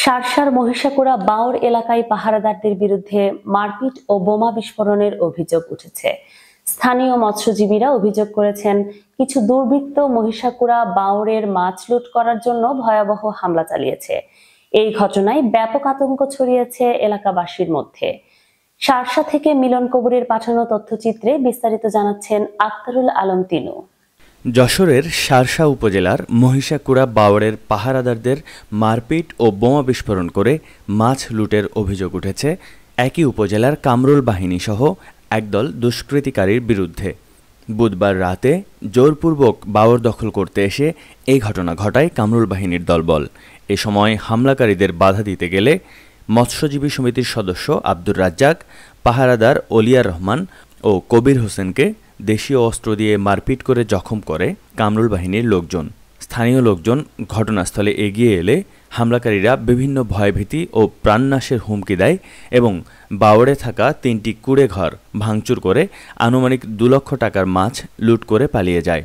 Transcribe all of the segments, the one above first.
শার্শার মহিষাকুড়া বাওর এলাকায় পাহারাদারদের বিরুদ্ধে মারপিট ও বোমা বিস্ফোরণের অভিযোগ উঠেছে। স্থানীয় মৎস্যজীবীরা অভিযোগ করেছেন, কিছু দুর্বৃত্ত মহিষাকুড়া বাওরের মাছ লুট করার জন্য ভয়াবহ হামলা চালিয়েছে। এই ঘটনায় ব্যাপক আতঙ্ক ছড়িয়েছে এলাকাবাসীর মধ্যে। শার্শা থেকে মিলন কবুরের পাঠানো তথ্যচিত্রে বিস্তারিত জানাচ্ছেন আক্তারুল আলম তিনু। যশোরের শার্শা উপজেলার মহিষাকুড়া বাওরের পাহারাদারদের মারপিট ও বোমা বিস্ফোরণ করে মাছ লুটের অভিযোগ উঠেছে একই উপজেলার কামরুল বাহিনী সহ একদল দুষ্কৃতিকারীর বিরুদ্ধে। বুধবার রাতে জোরপূর্বক বাওর দখল করতে এসে এই ঘটনা ঘটায় কামরুল বাহিনীর দলবল। এ সময় হামলাকারীদের বাধা দিতে গেলে মৎস্যজীবী সমিতির সদস্য আব্দুর রাজ্জাক, পাহারাদার অলিয়ার রহমান ও কবির হোসেনকে দেশীয় অস্ত্র দিয়ে মারপিট করে জখম করে কামরুল বাহিনীর লোকজন। স্থানীয় লোকজন ঘটনাস্থলে এগিয়ে এলে হামলাকারীরা বিভিন্ন ভয়ভীতি ও প্রাণনাশের হুমকি দেয় এবং বাওরে থাকা 3টি কুড়ে ঘর ভাঙচুর করে আনুমানিক 2 লক্ষ টাকার মাছ লুট করে পালিয়ে যায়।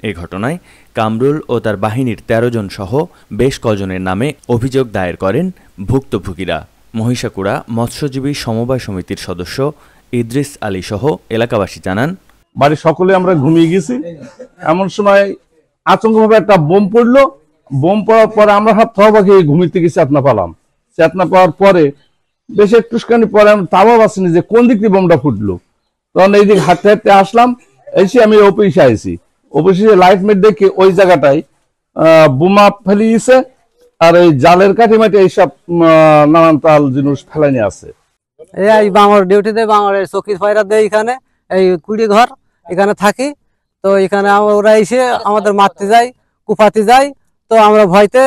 এ ঘটনায় কামরুল ও তার বাহিনীর 13 জন সহ বেশ কজনের নামে অভিযোগ দায়ের করেন ভুক্তভোগীরা। মহিষাকুড়া মৎস্যজীবী সমবায় সমিতির সদস্য ইদ্রিস আলী সহ এলাকাবাসী জানান, বাড়ির সকলে আমরা ঘুমিয়ে গেছি, এমন সময় আচমকভাবে একটা বোম পড়লো। বোম পড়ার পরে আমরা সব থবাকে ঘুমিতে গেছি, চেতনা পেলাম। চেতনা পাওয়ার পরে বেশ একটুখানি পরে আমি তাও আসিনি যে কোন দিক দিয়ে বোমটা ফুটলো। তখন এই দিকে হাঁটতে হাঁটতে আসলাম, এসে আমি অফিসে আইছি। অফিসে লাইট মেট দেখে ওই জায়গাটায় বোমা ফেলে দিয়েছে, আর এই জালের কাঠি মাটি এইসব নানান তাল জিনিস ফেলানি আছে। এই বাংলার ডিউটিতে বাংলার চকি ফায়রা দেয়, এখানে এই 20 ঘর এখানে থাকি। তো এখানে ওরা এসে আমাদের মারতে যায়, কুপাতে যায়। তো আমরা ভয়তে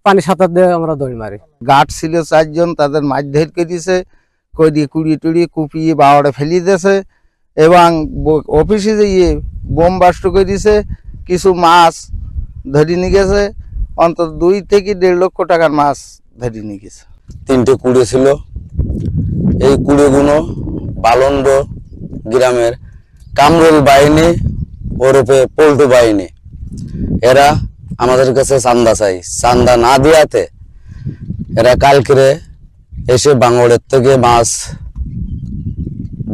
পানি সাঁতার দিয়ে আমরা দড়ি মারি। গার্ড ছিল 4 জন, তাদের মাছ ধরে দিয়েছে, কই দিয়ে কুড়িয়ে কুপিয়ে বাওয়ারে ফেলিয়ে দিয়েছে এবং অফিসে গিয়ে বোম বাস্ট করে দিয়েছে। কিছু মাছ ধরে নিয়ে গেছে, অন্তত 2 থেকে 1.5 লক্ষ টাকার মাছ ধরে নিয়ে গেছে। 3টে কুড়ে ছিল। এই কুড়েগুলো বালন্ড গ্রামের কামরুল বাহিনী ওরফে পল্টু বাহিনী, এরা আমাদের কাছে চান্দা চাই। চান্দা না দিয়াতে এরা কালকে এসে বাংলাদেশ থেকে মাছ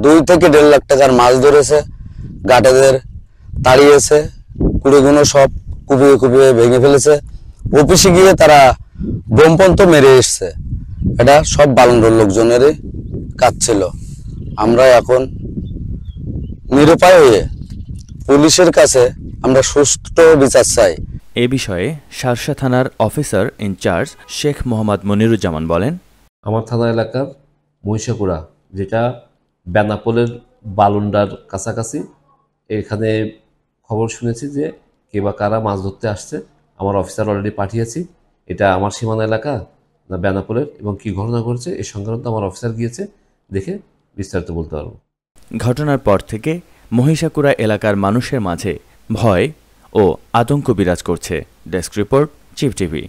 2 থেকে 1.5 লাখ টাকার মাছ ধরেছে, গাটেদের তাড়িয়েছে, কুড়িগুলো সব কুপিয়ে কুপিয়ে ভেঙে ফেলেছে। অফিসে গিয়ে তারা বোমপন্ত মেরে এসছে। এটা সব বালন্ডর লোকজনেরই কাজ ছিল। আমরা এখন নিরুপায় হয়ে পুলিশের কাছে আমরা সুষ্ঠু বিচার চাই। এ বিষয়ে শার্শা থানার অফিসার ইনচার্জ শেখ মোহাম্মদ মনিরুজ্জামান বলেন, আমার থানা এলাকার মহিষাকুড়া, যেটা বেনাপোলের বালুন্ডার কাছাকাছি, এখানে খবর শুনেছি যে কে বা কারা মাছ ধরতে আসছে। আমার অফিসার অলরেডি পাঠিয়েছি। এটা আমার সীমানা এলাকা না বেনাপোলের, এবং কি ঘটনা ঘটেছে এ সংক্রান্ত আমার অফিসার গিয়েছে, দেখে বিস্তারিত বলতে পারবো। ঘটনার পর থেকে মহিষাকুড়া এলাকার মানুষের মাঝে ভয় ও আতঙ্ক বিরাজ করছে। Desk report, chief TV.